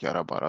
11 12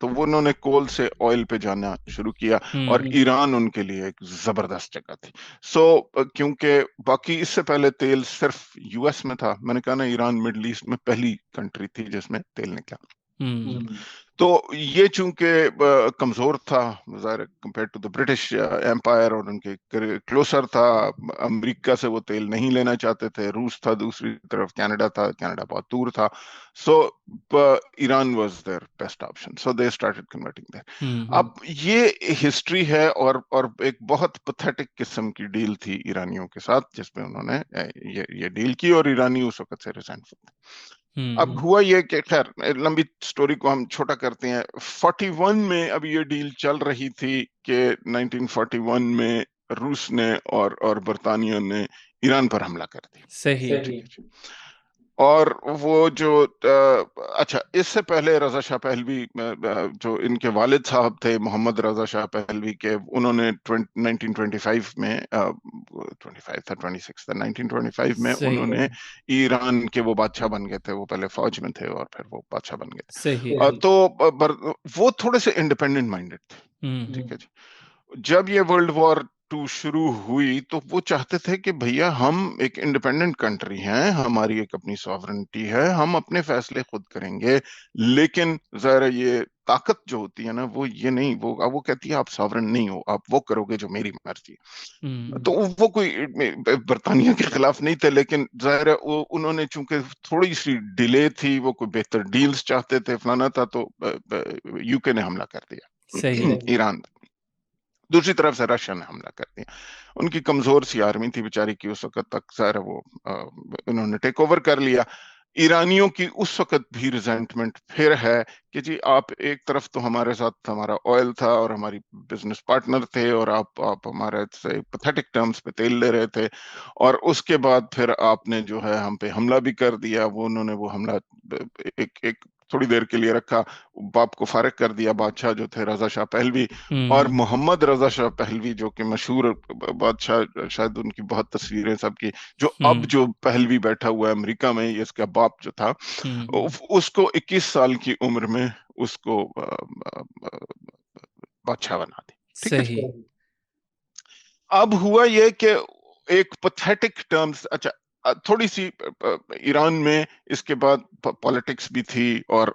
تو وہ انہوں نے کول سے آئل پہ جانا شروع کیا اور ایران ان کے لیے ایک زبردست جگہ تھی. کیونکہ باقی اس سے پہلے تیل صرف یو ایس میں تھا. میں نے کہا نا ایران مڈل ایسٹ میں پہلی کنٹری تھی جس میں تیل نکلا. تو یہ چونکہ کمزور تھا ظاہر compare to the British empire اور ان کے کلوسر تھا, امریکہ سے وہ تیل نہیں لینا چاہتے تھے, روس تھا دوسری طرف, کینیڈا تھا, کینیڈا بہت دور تھا, so Iran was their best option, so they started converting there. اب یہ ہسٹری ہے اور ایک بہت پتھیٹک قسم کی ڈیل تھی ایرانیوں کے ساتھ جس میں انہوں نے یہ ڈیل کی, اور ایرانی اس وقت سے ریزینٹفل تھے. اب ہوا یہ کہ خیر لمبی سٹوری کو ہم چھوٹا کرتے ہیں. 41 میں اب یہ ڈیل چل رہی تھی کہ 1941 میں روس نے اور برطانیہ نے ایران پر حملہ کر دیا. صحیح. اور وہ جو اچھا اس سے پہلے رضا شاہ پہلوی جو ان کے والد صاحب تھے محمد رضا شاہ پہلوی کے, انہوں نے 1925 میں 25 تھا 26 تھا 1925 میں انہوں نے ایران کے وہ بادشاہ بن گئے تھے. وہ پہلے فوج میں تھے اور پھر وہ بادشاہ بن گئے تھے. صحیح. تو وہ تھوڑے سے انڈیپینڈنٹ مائنڈیڈ تھے. ٹھیک ہے جی. جب یہ ورلڈ وار 2 شروع ہوئی تو وہ چاہتے تھے کہ بھیا ہم ایک انڈیپینڈنٹ کنٹری ہیں, ہماری ایک اپنی سوورنٹی ہے, ہم اپنے فیصلے خود کریں گے, لیکن ظاہر یہ طاقت جو ہوتی ہے نا وہ یہ نہیں, وہ کہتی ہے آپ سوورن نہیں ہو, آپ وہ کرو گے جو میری مرضی. تو وہ کوئی برطانیہ کے خلاف نہیں تھے, لیکن ظاہر ہے انہوں نے چونکہ تھوڑی سی ڈیلے تھی, وہ کوئی بہتر ڈیلز چاہتے تھے فلانا تھا, تو یو کے نے حملہ کر دیا ایران. دوسری طرف سے رشیا نے حملہ کر دیا. ان کی کمزور سی آرمی تھی بیچاری کی اس وقت تک, ظاہر وہ انہوں نے ٹیک اوور کر لیا. ایرانیوں کی اس وقت بھی ریزنٹمنٹ پھر ہے کہ جی آپ ایک طرف تو ہمارے ساتھ ہمارا آئل تھا اور ہماری بزنس پارٹنر تھے, اور آپ ہمارے سے پیتھیٹک ٹرمز پہ تیل لے رہے تھے, اور اس کے بعد پھر آپ نے جو ہے ہم پہ حملہ بھی کر دیا. انہوں نے وہ حملہ ایک تھوڑی دیر کے لیے رکھا, باپ کو فارغ کر دیا, بادشاہ جو تھے رضا شاہ پہلوی, اور محمد رضا شاہ پہلوی جو کہ مشہور بادشاہ, شاید ان کی بہت تصویریں سب کی, جو اب جو پہلوی بیٹھا ہوا ہے امریکہ میں, اس کا باپ جو تھا اس کو 21 سال کی عمر میں اس کو بادشاہ بنا دی. ٹھیک ہے. اب ہوا یہ کہ ایک پتھیٹک ٹرمز, اچھا تھوڑی سی ایران میں اس کے بعد پالیٹکس بھی تھی اور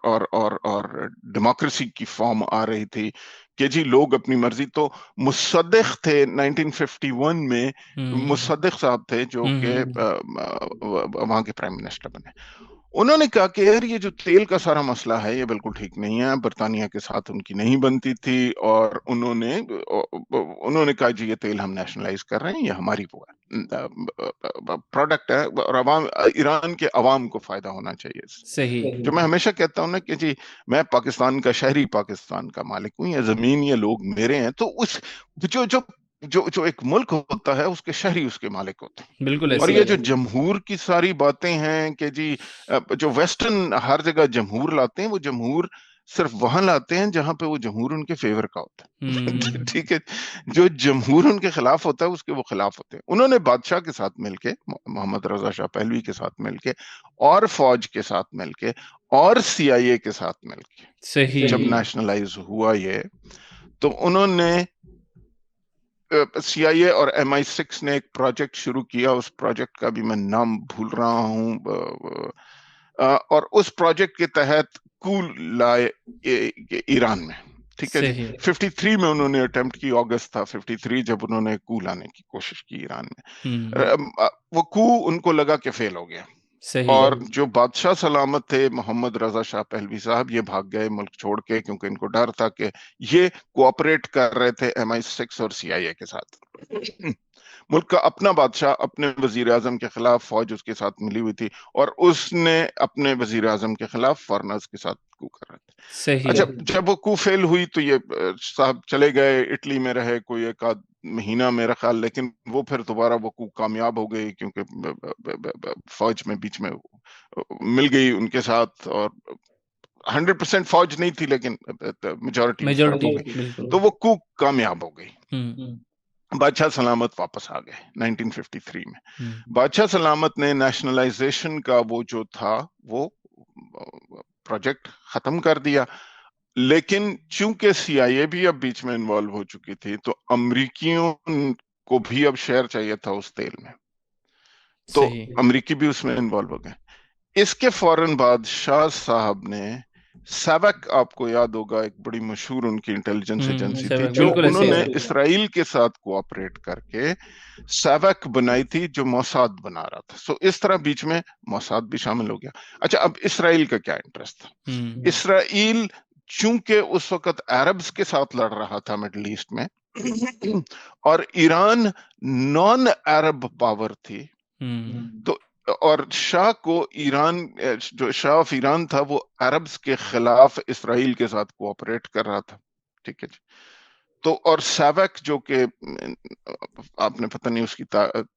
ڈیموکریسی کی فارم آ رہی تھی کہ جی لوگ اپنی مرضی. تو مصدق تھے 1951 میں, مصدق صاحب تھے جو کہ وہاں کے پرائم منسٹر بنے. انہوں نے کہا کہ یار یہ جو تیل کا سارا مسئلہ ہے یہ بالکل ٹھیک نہیں ہے, برطانیہ کے ساتھ ان کی نہیں بنتی تھی, اور انہوں نے کہا جی یہ تیل ہم نیشنلائز کر رہے ہیں, یہ ہماری وہ ہے پروڈکٹ ہے, اور ایران کے عوام کو فائدہ ہونا چاہیے. صحیح. جو میں ہمیشہ کہتا ہوں نا کہ جی میں پاکستان کا شہری, پاکستان کا مالک ہوں, یہ زمین یہ لوگ میرے ہیں, تو اس جو ایک ملک ہوتا ہے اس کے شہری اس کے مالک ہوتے ہیں. بالکل اور ایسے یہ ہی جو جمہور کی ساری باتیں ہیں کہ جی جو ویسٹرن ہر جگہ جمہور لاتے ہیں, وہ جمہور صرف وہاں لاتے ہیں جہاں پہ وہ جمہور ان کے فیور کا ہوتا ہے. ٹھیک ہے. جو جمہور ان کے خلاف ہوتا ہے اس کے وہ خلاف ہوتے ہیں. انہوں نے بادشاہ کے ساتھ مل کے, محمد رضا شاہ پہلوی کے ساتھ مل کے, اور فوج کے ساتھ مل کے, اور سی آئی اے کے ساتھ مل کے, صحیح. جب نیشنلائز ہوا یہ, تو انہوں نے سی آئی اے اور MI6 نے ایک پروجیکٹ شروع کیا. اس پروجیکٹ کا بھی میں نام بھول رہا ہوں, اور اس پروجیکٹ کے تحت کول لائے ایران میں. ٹھیک ہے جی. 53 میں انہوں نے اٹیمپٹ کی, اگست تھا 53 جب انہوں نے کو لانے کی کوشش کی ایران میں. وہ کو ان کو لگا کہ فیل ہو گیا, اور جو بادشاہ سلامت تھے محمد رضا شاہ پہلوی صاحب, یہ بھاگ گئے ملک چھوڑ کے, کیونکہ ان کو ڈر تھا کہ یہ کوآپریٹ کر رہے تھے MI6 اور CIA کے ساتھ. ملک کا اپنا بادشاہ اپنے وزیر اعظم کے خلاف, فوج اس کے ساتھ ملی ہوئی تھی, اور اس نے اپنے وزیر اعظم کے خلاف فارنرز کے ساتھ کو کر رہے تھے. اچھا جب وہ کو فیل ہوئی تو یہ صاحب چلے گئے, اٹلی میں رہے کوئی ایک آدھ مہینہ میرا خیال, لیکن وہ پھر دوبارہ وہ کو کامیاب ہو گئی, کیونکہ فوج میں بیچ میں مل گئی ان کے ساتھ, اور 100% فوج نہیں تھی لیکن میجورٹی, تو وہ کو کامیاب ہو گئی. بادشاہ سلامت واپس آ گئے 1953 میں. بادشاہ سلامت نے نیشنلائزیشن کا وہ جو تھا وہ پروجیکٹ ختم کر دیا. لیکن چونکہ سی آئی اے بھی اب بیچ میں انوالو ہو چکی تھی تو امریکیوں کو بھی اب شیئر چاہیے تھا اس تیل میں، تو صحیح امریکی بھی اس میں انوالو ہو گئے۔ اس کے فوراً بعد شاہ صاحب نے سیوک، آپ کو یاد ہوگا ایک بڑی مشہور ان کی انٹیلیجنس ایجنسی تھی جو بالکل انہوں ایسے نے ہی اسرائیل کے ساتھ کوآپریٹ کر کے سیوک بنائی تھی جو موساد بنا رہا تھا۔ سو اس طرح بیچ میں موساد بھی شامل ہو گیا۔ اچھا، اب اسرائیل کا کیا انٹرسٹ تھا؟ اسرائیل چونکہ اس وقت عربز کے ساتھ لڑ رہا تھا مڈل ایسٹ میں اور ایران نان عرب پاور تھی، تو اور شاہ کو ایران، جو شاہ آف ایران تھا وہ عربز کے خلاف اسرائیل کے ساتھ کوآپریٹ کر رہا تھا، ٹھیک ہے جی۔ تو اور سیوک جو کہ آپ نے پتہ نہیں اس کی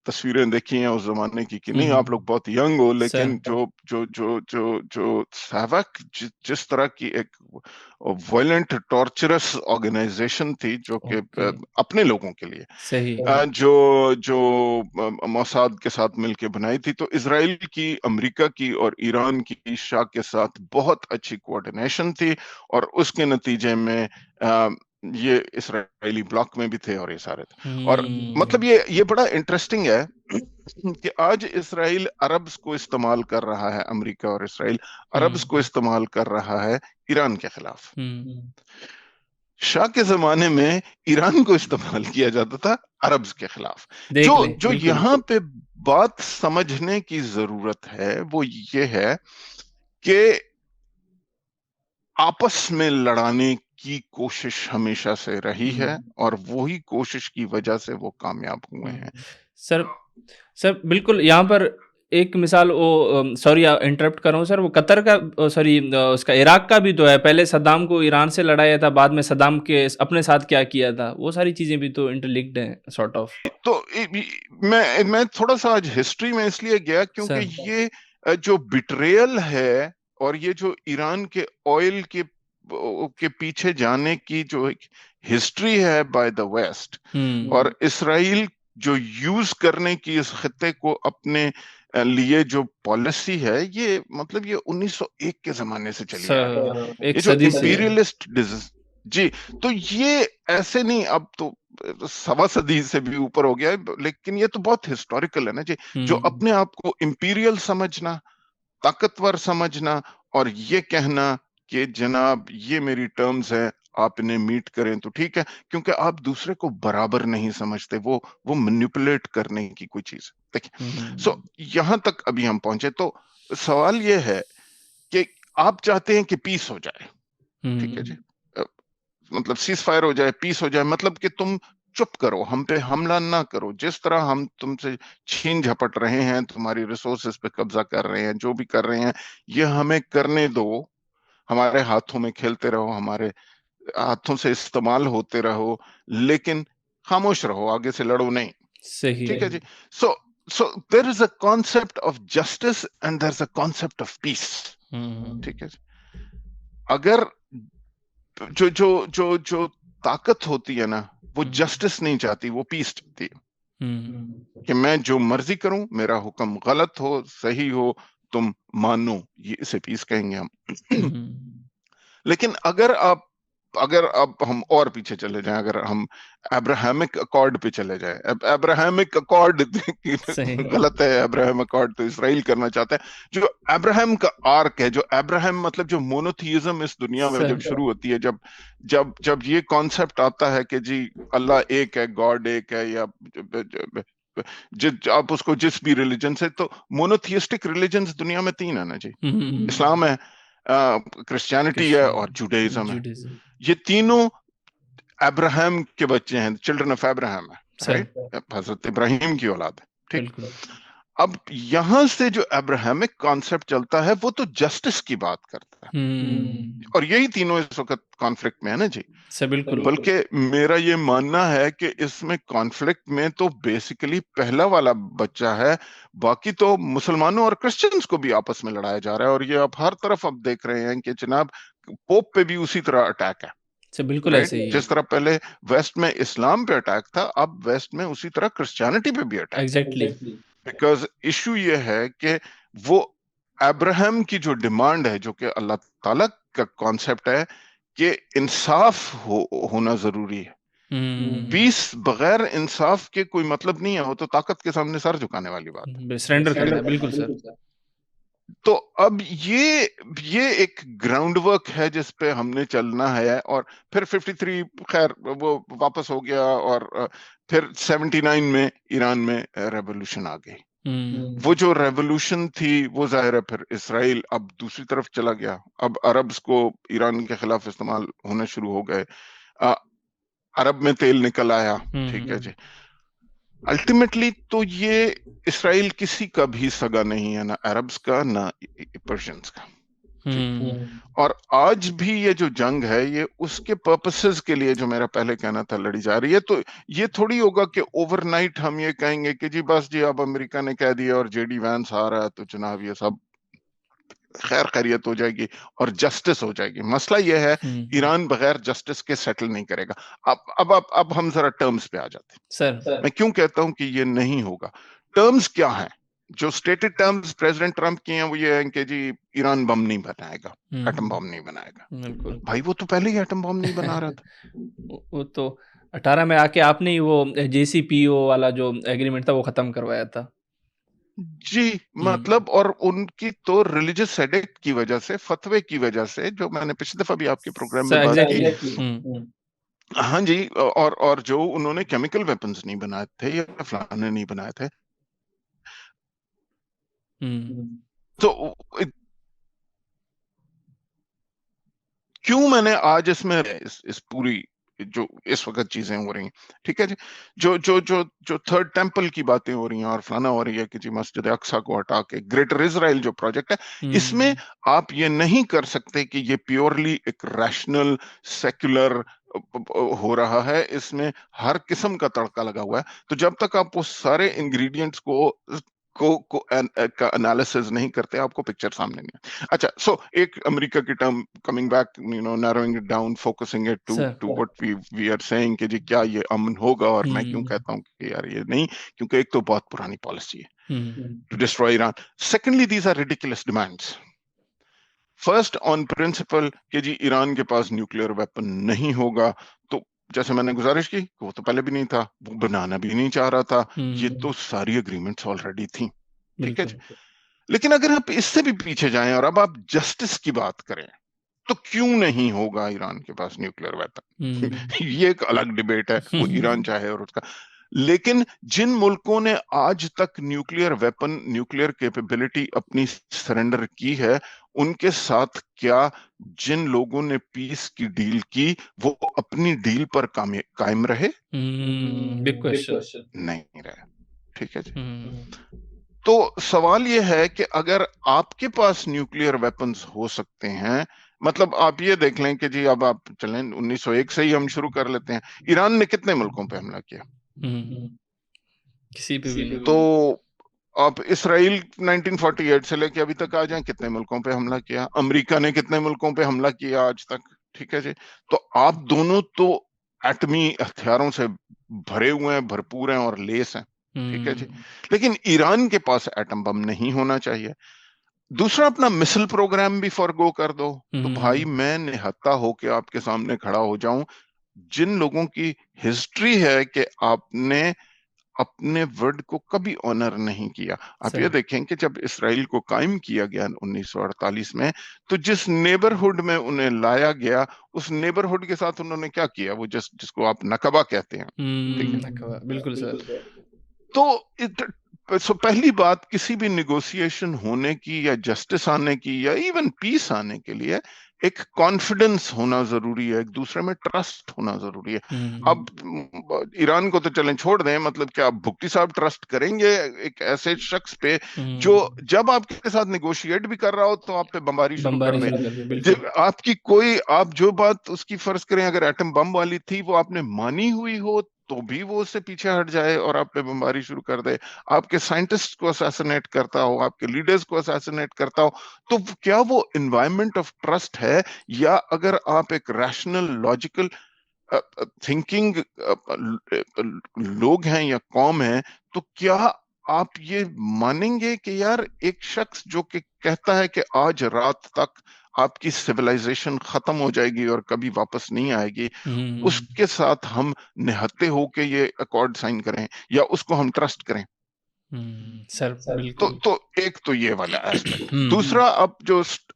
تصویریں دیکھی ہیں اس زمانے کی کہ نہیں، آپ لوگ بہت ینگ ہو، لیکن جو سیوک جس طرح کی ایک وائلنٹ ٹارچرس آرگنائزیشن تھی جو کہ اپنے لوگوں کے لیے صحیح جو موساد کے ساتھ مل کے بنائی تھی، تو اسرائیل کی، امریکہ کی اور ایران کی شاہ کے ساتھ بہت اچھی کوآرڈینیشن تھی، اور اس کے نتیجے میں یہ اسرائیلی بلاک میں بھی تھے اور یہ سارے تھے۔ اور مطلب یہ بڑا انٹرسٹنگ ہے کہ آج اسرائیل عربز کو استعمال کر رہا ہے، امریکہ اور اسرائیل عربز کو استعمال کر رہا ہے ایران کے خلاف۔ شاہ کے زمانے میں ایران کو استعمال کیا جاتا تھا عربز کے خلاف۔ جو یہاں پہ بات سمجھنے کی ضرورت ہے وہ یہ ہے کہ آپس میں لڑانے کی کوشش ہمیشہ سے رہی ہے اور وہی کوشش کی وجہ سے وہ کامیاب ہوئے ہیں۔ سر بالکل، یہاں پر ایک مثال، وہ سوری انٹرپٹ کر رہا ہوں سر، وہ قطر کا، سوری اس کا عراق کا بھی تو ہے، پہلے صدام کو ایران سے لڑایا تھا، بعد میں صدام کے اپنے ساتھ کیا کیا تھا، وہ ساری چیزیں بھی تو انٹرلنکڈ ہیں سارٹ آف۔ تو میں تھوڑا سا آج ہسٹری میں اس لیے گیا کیونکہ یہ جو بٹریل ہے اور یہ جو ایران کے آئل کے پیچھے جانے کی جو ایک ہسٹری ہے بائی دا ویسٹ، اور اسرائیل جو یوز کرنے کی اس خطے کو اپنے لیے جو پالیسی ہے، یہ مطلب یہ 1901 کے زمانے سے چلی آ رہی ہے، یہ جو امپیریلسٹ جی، تو یہ ایسے نہیں، اب تو 1.25 سے بھی اوپر ہو گیا ہے، لیکن یہ تو بہت ہسٹوریکل ہے نا جی، جو اپنے آپ کو امپیریل سمجھنا، طاقتور سمجھنا، اور یہ کہنا کہ جناب یہ میری ٹرمز ہیں، آپ انہیں میٹ کریں تو ٹھیک ہے، کیونکہ آپ دوسرے کو برابر نہیں سمجھتے، وہ مینیپولیٹ کرنے کی کوئی چیز دیکھیں۔ سو یہاں تک ابھی ہم پہنچے، تو سوال یہ ہے کہ آپ چاہتے ہیں کہ پیس ہو جائے، ٹھیک ہے جی، مطلب سیز فائر ہو جائے، پیس ہو جائے، مطلب کہ تم چپ کرو، ہم پہ حملہ نہ کرو، جس طرح ہم تم سے چھین جھپٹ رہے ہیں، تمہاری ریسورسز پہ قبضہ کر رہے ہیں، جو بھی کر رہے ہیں یہ ہمیں کرنے دو، ہمارے ہاتھوں میں کھیلتے رہو، ہمارے ہاتھوں سے استعمال ہوتے رہو، لیکن خاموش رہو، آگے سے لڑو نہیں، ٹھیک ہے جی۔ سو there is a concept of justice and there's a concept of peace، ٹھیک ہے جی۔ اگر جو طاقت ہوتی ہے نا، وہ جسٹس نہیں چاہتی، وہ پیس چاہتی ہے کہ میں جو مرضی کروں، میرا حکم غلط ہو صحیح ہو تم مانو، یہ اسے پیس کہیں گے ہم۔ لیکن اگر اب ہم اور پیچھے چلے جائیں، اگر ہم ابراہیمک اکارڈ پہ چلے جائیں، ابراہیمک اکارڈ غلط ہے، ابراہیم اکارڈ تو اسرائیل کرنا چاہتا ہے، جو ابراہیم کا آرک ہے، جو ابراہیم مطلب جو مونوتھیزم اس دنیا میں جب شروع ہوتی ہے، جب یہ کانسیپٹ آتا ہے کہ جی اللہ ایک ہے، گاڈ ایک ہے، یا آپ اس کو جس بھی ریلیجن سے، تو مونوتھیسٹک ریلیجنز دنیا میں 3 ہے نا جی، اسلام ہے، کرسچینٹی ہے اور جوڈائزم ہے، یہ تینوں ابراہیم کے بچے ہیں، چلڈرن آف ابراہیم ہے، حضرت ابراہیم کی اولاد ہے، ٹھیک۔ اب یہاں سے جو ابراہیمک کانسیپٹ چلتا ہے وہ تو جسٹس کی بات کرتا ہے، اور یہی تینوں اس وقت کانفلکٹ میں ہے نا جی۔ بلکہ میرا یہ ماننا ہے کہ اس میں کانفلکٹ میں تو بیسیکلی پہلا والا بچہ ہے، باقی تو مسلمانوں اور کرسچنز کو بھی آپس میں لڑایا جا رہا ہے، اور یہ آپ ہر طرف اب دیکھ رہے ہیں کہ جناب پوپ پہ بھی اسی طرح اٹیک ہے، بالکل ایسے ہی، جس طرح پہلے ویسٹ میں اسلام پہ اٹیک تھا، اب ویسٹ میں اسی طرح کرسچینٹی پہ بھی اٹیک ہے، بیکاز ایشو یہ ہے کہ وہ ابراہیم کی جو ڈیمانڈ ہے، جو کہ اللہ تعالیٰ کا کانسیپٹ ہے کہ انصاف ہونا ضروری ہے. پیس بغیر انصاف کے کوئی مطلب نہیں ہے, وہ تو طاقت کے سامنے سر جھکانے والی بات ہے. سرنڈر کرنا ہے, بالکل سر. تو اب یہ ایک گراؤنڈ ورک ہے جس پہ ہم نے چلنا ہے. اور پھر 53 خیر وہ واپس ہو گیا, اور پھر 79 میں ایران میں ریولوشن آ گئی. وہ جو ریولوشن تھی وہ ظاہر ہے پھر اسرائیل اب دوسری طرف چلا گیا. اب عربز کو ایران کے خلاف استعمال ہونے شروع ہو گئے. عرب میں تیل نکل آیا, ٹھیک ہے جی. الٹیمیٹلی تو یہ اسرائیل کسی کا بھی سگا نہیں ہے, نہ عربز کا نہ پرشینز کا. اور آج بھی یہ جو جنگ ہے یہ اس کے پرپسز کے لیے, جو میرا پہلے کہنا تھا, لڑی جا رہی ہے. تو یہ تھوڑی ہوگا کہ اوور نائٹ ہم یہ کہیں گے کہ جی بس جی اب امریکہ نے کہہ دیا اور جے ڈی وینس آ رہا ہے تو جناب یہ سب خیر خیریت ہو جائے گی اور جسٹس ہو جائے گی. مسئلہ یہ ہے ایران بغیر جسٹس کے سیٹل نہیں کرے گا. اب ہم ذرا ٹرمز پہ آ جاتے ہیں. سر میں کیوں کہتا ہوں کہ یہ نہیں ہوگا؟ ٹرمز کیا ہیں جو اسٹیٹڈ ٹرمز پریزیڈنٹ ٹرمپ کی ہیں؟ وہ یہ ہیں کہ جی ایران بم نہیں بنائے گا, ایٹم بم نہیں بنائے گا. بالکل بھائی وہ تو پہلے ہی ایٹم بم نہیں بنا رہا تھا. وہ تو 18 میں آ کے آپ نے وہ جے سی پی او والا جو ایگریمنٹ تھا وہ ختم کروایا تھا. جی مطلب, اور ان کی تو ریلیجس ایڈکٹ کی وجہ سے, فتوے کی وجہ سے, جو میں نے پچھلی دفعہ بھی آپ کے پروگرام میں بات کی. ہاں جی, اور جو انہوں نے کیمیکل ویپنز نہیں بنائے تھے یا فلانے نہیں بنائے تھے. تو کیوں میں نے آج اس میں اس پوری جو اس وقت چیزیں ہو رہی ہیں, ٹھیک ہے جی, جو تھرڈ ٹیمپل کی باتیں ہو رہی ہیں اور فلانا ہو رہی ہے کہ جی مسجد اقصی کو ہٹا کے گریٹر اسرائیل جو پروجیکٹ ہے, اس میں آپ یہ نہیں کر سکتے کہ یہ پیورلی ایک ریشنل سیکولر ہو رہا ہے. اس میں ہر قسم کا تڑکا لگا ہوا ہے. تو جب تک آپ وہ سارے انگریڈینٹس کا انالیسز نہیں کرتے, آپ کو پکچر سامنے نہیں ہے. اچھا, سو ایک امریکہ کی term coming back, narrowing it down, focusing it to what we are saying کہ جی کیا یہ امن ہوگا. اور میں کیوں کہتا ہوں کہ یار یہ نہیں, کیونکہ ایک تو بہت پرانی پالیسی ہے to destroy Iran. Secondly, these are ridiculous demands. First on principle کہ جی ایران کے پاس نیوکلیئر ویپن نہیں ہوگا, تو جیسے میں نے گزارش کی کہ وہ تو پہلے بھی نہیں تھا, وہ بنانا بھی نہیں چاہ رہا تھا, یہ تو ساری اگریمنٹس آلریڈی تھیں, ٹھیک ہے جی. لیکن اگر آپ اس سے بھی پیچھے جائیں اور اب آپ جسٹس کی بات کریں, تو کیوں نہیں ہوگا ایران کے پاس نیوکلیئر ویپن؟ یہ ایک الگ ڈیبیٹ ہے, وہ ایران چاہے اور اس کا. لیکن جن ملکوں نے آج تک نیوکلیئر ویپن, نیوکلیئر کیپیبلٹی اپنی سرنڈر کی ہے, ان کے ساتھ کیا جن لوگوں نے پیس کی ڈیل کی وہ اپنی ڈیل پر قائم رہے؟ نہیں رہے, ٹھیک ہے جی. تو سوال یہ ہے کہ اگر آپ کے پاس نیوکلیئر ویپنز ہو سکتے ہیں, مطلب آپ یہ دیکھ لیں کہ جی اب آپ چلیں 1901 سے ہی ہم شروع کر لیتے ہیں, ایران نے کتنے ملکوں پہ حملہ کیا؟ کسی پہ بھی نہیں. تو آپ اسرائیل 1948 سے لے کے ابھی تک آ جائیں, کتنے ملکوں پہ حملہ کیا؟ امریکہ نے کتنے ملکوں پہ حملہ کیا آج تک؟ ٹھیک ہے جی. تو آپ دونوں تو ایٹمی ہتھیاروں سے بھرے ہوئے ہیں, بھرپور ہیں اور لیس ہیں, ٹھیک ہے جی. لیکن ایران کے پاس ایٹم بم نہیں ہونا چاہیے. دوسرا, اپنا مسل پروگرام بھی فورگو کر دو. تو بھائی میں نہتا ہو کے آپ کے سامنے کھڑا ہو جاؤں, جن لوگوں کی ہسٹری ہے کہ آپ نے اپنے ورڈ کو کبھی آنر نہیں کیا. آپ یہ دیکھیں کہ جب اسرائیل کو قائم کیا گیا 1948 میں, تو جس نیبرہڈ میں انہیں لایا گیا, اس نیبرہڈ کے ساتھ انہوں نے کیا کیا؟ وہ جس کو آپ نقبہ کہتے ہیں, بالکل سر. تو پہلی بات, کسی بھی نیگوسیشن ہونے کی یا جسٹس آنے کی یا ایون پیس آنے کے لیے ایک کانفیڈنس ہونا ضروری ہے, ایک دوسرے میں ٹرسٹ ہونا ضروری ہے. اب ایران کو تو چلیں چھوڑ دیں, مطلب کیا بھکتی صاحب ٹرسٹ کریں گے ایک ایسے شخص پہ جو جب آپ کے ساتھ نیگوشیٹ بھی کر رہا ہو تو آپ پہ بمباری شروع کر دے؟ آپ کی کوئی, آپ جو بات اس کی فرض کریں اگر ایٹم بم والی تھی وہ آپ نے مانی ہوئی ہو تو بھی وہ اس سے پیچھے ہٹ جائے اور آپ پہ بمباری شروع کر دے, آپ کے سائنٹسٹ کو اسیسنیٹ کرتا ہو, آپ کے لیڈرز کو اسیسنیٹ کرتا ہو, تو کیا وہ انوائرمنٹ آف ٹرسٹ ہے؟ یا اگر آپ ایک ریشنل لاجیکل تھنکنگ لوگ ہیں یا قوم ہیں, تو کیا آپ یہ مانیں گے کہ یار ایک شخص جو کہ کہتا ہے کہ آج رات تک آپ کی سویلائزیشن ختم ہو جائے گی اور کبھی واپس نہیں آئے گی، اس کے ساتھ ہم نہتے ہو کے یہ اکارڈ سائن کریں یا اس کو ہم ٹرسٹ کریں. سر تو بالکل. تو ایک تو یہ والا ایسپیکٹ. دوسرا،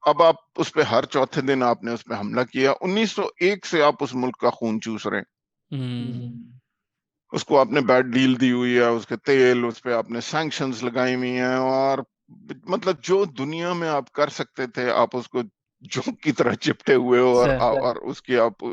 اب آپ اس پہ ہر چوتھے دن آپ نے اس پہ حملہ کیا. 1901 سے آپ اس ملک کا خون چوس رہے ہیں. اس کو آپ نے بیڈ ڈیل دی ہوئی ہے، اس کے تیل، اس پہ آپ نے سینکشنز لگائی ہوئی ہیں، اور مطلب جو دنیا میں آپ کر سکتے تھے آپ اس کو جوک کی طرح چپٹے ہوئے ہو، اور اس کی آپ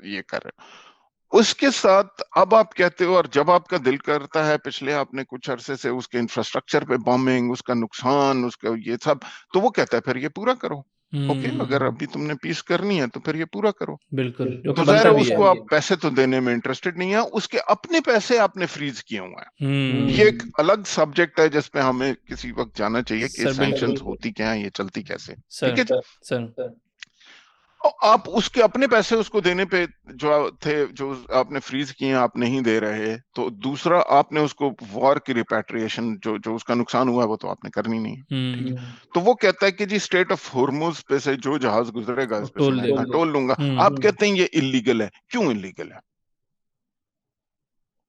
یہ کر رہے ہو. اس کے ساتھ اب آپ کہتے ہو، اور جب آپ کا دل کرتا ہے، پچھلے آپ نے کچھ عرصے سے اس کے انفراسٹرکچر پہ بامبنگ، اس کا نقصان، اس کا یہ سب، تو وہ کہتا ہے پھر یہ پورا کرو. اوکے، اگر ابھی تم نے پیس کرنی ہے تو پھر یہ پورا کرو. بالکل، جو کہ تو ظاہر بنتا ہے بھی اس ہے. کو آپ پیسے تو دینے میں انٹرسٹڈ نہیں ہے، اس کے اپنے پیسے آپ نے فریز کیے ہوئے ہیں. یہ ایک الگ سبجیکٹ ہے جس پہ ہمیں کسی وقت جانا چاہیے کہ سر سینکشنز بالکل. ہوتی کیا ہیں، یہ چلتی کیسے. سر ٹھیک ہے جی. سر آپ اس کے اپنے پیسے اس کو دینے پہ جو تھے، جو آپ نے فریز کیے ہیں، آپ نہیں دے رہے. تو دوسرا، آپ نے اس کو وار کی ریپیٹریشن، جو اس کا نقصان ہوا ہے وہ تو آپ نے کرنی نہیں ہے. ٹھیک ہے. تو وہ کہتا ہے کہ جی اسٹریٹ آف ہارموز پہ سے جو جہاز گزرے گا اس پہ سے ٹول میں دے اتنا ٹول لوں گا. آپ کہتے ہیں یہ انلیگل ہے. کیوں انلیگل ہے؟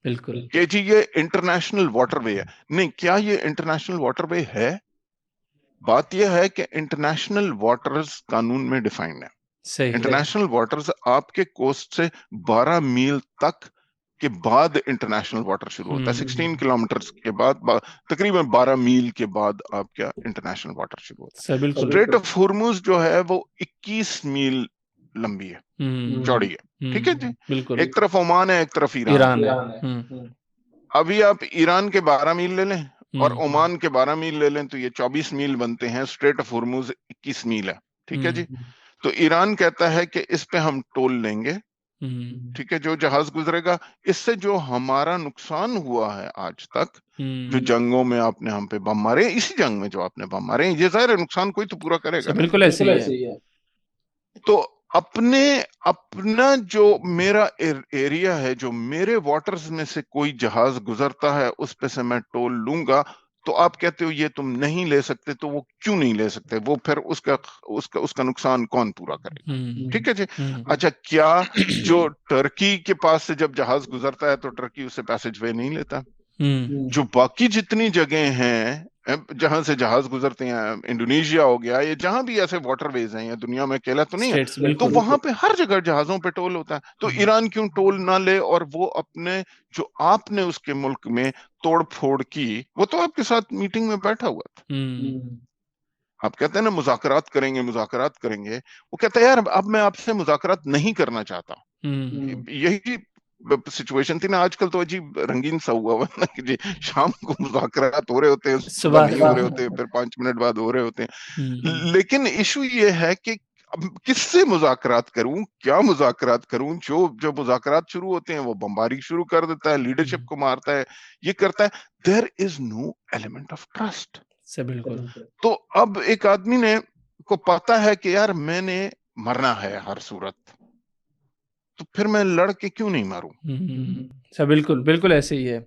بالکل. کہ جی یہ انٹرنیشنل واٹر وے ہے. نہیں، کیا یہ انٹرنیشنل واٹر وے ہے؟ بات یہ ہے کہ انٹرنیشنل واٹرز قانون میں ڈیفائنڈ ہے. صحیح. انٹرنیشنل واٹرز آپ کے کوسٹ سے 12 میل تک کے بعد انٹرنیشنل واٹر شروع ہوتا ہے. 16 کلومیٹر کے بعد، تقریباً 12 میل کے بعد آپ کیا انٹرنیشنل واٹر شروع ہوتا ہے. سر بالکل. اسٹریٹ آف ہارموز جو ہے وہ 21 میل لمبی ہے، چوڑی ہے. ٹھیک ہے جی. بالکل. ایک طرف عمان ہے، ایک طرف ایران ہے. ابھی آپ ایران کے 12 میل لے لیں اور عمان کے 12 میل لے لیں تو یہ 24 میل بنتے ہیں. اسٹریٹ آف ہارموز 21 میل ہے. ٹھیک ہے جی. تو ایران کہتا ہے کہ اس پہ ہم ٹول لیں گے. ٹھیک ہے. جو جہاز گزرے گا، اس سے جو ہمارا نقصان ہوا ہے آج تک، جو جنگوں میں آپ نے ہم پہ بم مارے، اسی جنگ میں جو آپ نے بم مارے، یہ ظاہر ہے نقصان کوئی تو پورا کرے گا نا. بالکل ایسے ہی ہے. تو اپنا جو میرا ایریا ہے، جو میرے واٹرز میں سے کوئی جہاز گزرتا ہے، اس پہ سے میں ٹول لوں گا. تو آپ کہتے ہو یہ تم نہیں لے سکتے. تو وہ کیوں نہیں لے سکتے؟ وہ پھر اس کا نقصان کون پورا کرے گا؟ ٹھیک ہے جی. اچھا، کیا جو ٹرکی کے پاس سے جب جہاز گزرتا ہے تو ٹرکی اس سے پیسج وے نہیں لیتا؟ جو باقی جتنی جگہیں ہیں جہاں سے جہاز گزرتے ہیں، انڈونیشیا ہو گیا، یہ جہاں بھی ایسے واٹر ویز ہیں، یا دنیا میں اکیلا تو نہیں ہے، تو وہاں پہ ہر جگہ جہازوں پہ ٹول ہوتا ہے. تو ایران کیوں ٹول نہ لے؟ اور وہ اپنے جو آپ نے اس کے ملک میں توڑ پھوڑ کی، وہ تو آپ کے ساتھ میٹنگ میں بیٹھا ہوا تھا. آپ کہتے ہیں نا مذاکرات کریں گے، مذاکرات کریں گے. وہ کہتا ہے یار اب میں آپ سے مذاکرات نہیں کرنا چاہتا. یہی سچویشن تھی نا. آج کل تو عجیب رنگین سا ہوا نا کہ جی شام کو مذاکرات ہو رہے ہوتے ہیں، صبح نہیں ہو رہے ہوتے، پھر 5 منٹ بعد ہو رہے ہوتے ہیں. لیکن ایشو یہ ہے کہ کس سے مذاکرات کروں، کیا مذاکرات کروں؟ جو مذاکرات شروع ہوتے ہیں وہ بمباری شروع کر دیتا ہے، لیڈرشپ کو مارتا ہے، یہ کرتا ہے. دیر از نو ایلیمنٹ آف ٹرسٹ. بالکل. تو اب ایک آدمی کو پتا ہے کہ یار میں نے مرنا ہے ہر صورت، تو پھر میں لڑ کے کیوں نہیں ماروں؟ بالکل بالکل ایسے ہی ہے.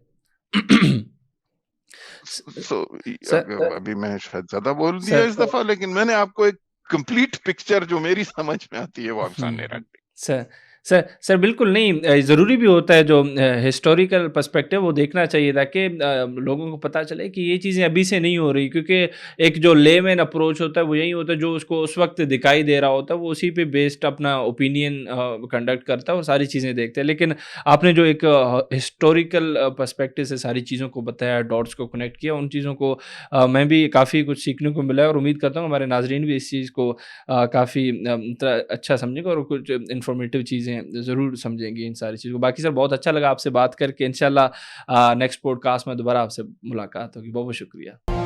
ابھی میں شاید زیادہ بول دیا اس دفعہ، لیکن میں نے آپ کو ایک کمپلیٹ پکچر جو میری سمجھ میں آتی ہے وہ آپ سامنے رکھ دی. سر بالکل نہیں، ضروری بھی ہوتا ہے جو ہسٹوریکل پرسپیکٹیو وہ دیکھنا چاہیے تاکہ لوگوں کو پتہ چلے کہ یہ چیزیں ابھی سے نہیں ہو رہی. کیونکہ ایک جو لے مین اپروچ ہوتا ہے وہ یہی ہوتا ہے، جو اس کو اس وقت دکھائی دے رہا ہوتا ہے وہ اسی پہ بیسڈ اپنا اوپینین کنڈکٹ کرتا ہے اور ساری چیزیں دیکھتے ہیں. لیکن آپ نے جو ایک ہسٹوریکل پرسپیکٹیو سے ساری چیزوں کو بتایا، ڈاٹس کو کنیکٹ کیا، ان چیزوں کو میں بھی کافی کچھ سیکھنے کو ملا ہے، اور امید کرتا ہوں ہمارے ناظرین بھی اس چیز کو کافی اچھا سمجھیں گے اور کچھ انفارمیٹیو چیزیں ضرور سمجھیں گے ان ساری چیزوں کو. باقی سر بہت اچھا لگا آپ سے بات کر کے. انشاءاللہ نیکسٹ پوڈ کاسٹ میں دوبارہ آپ سے ملاقات ہوگی. بہت بہت شکریہ.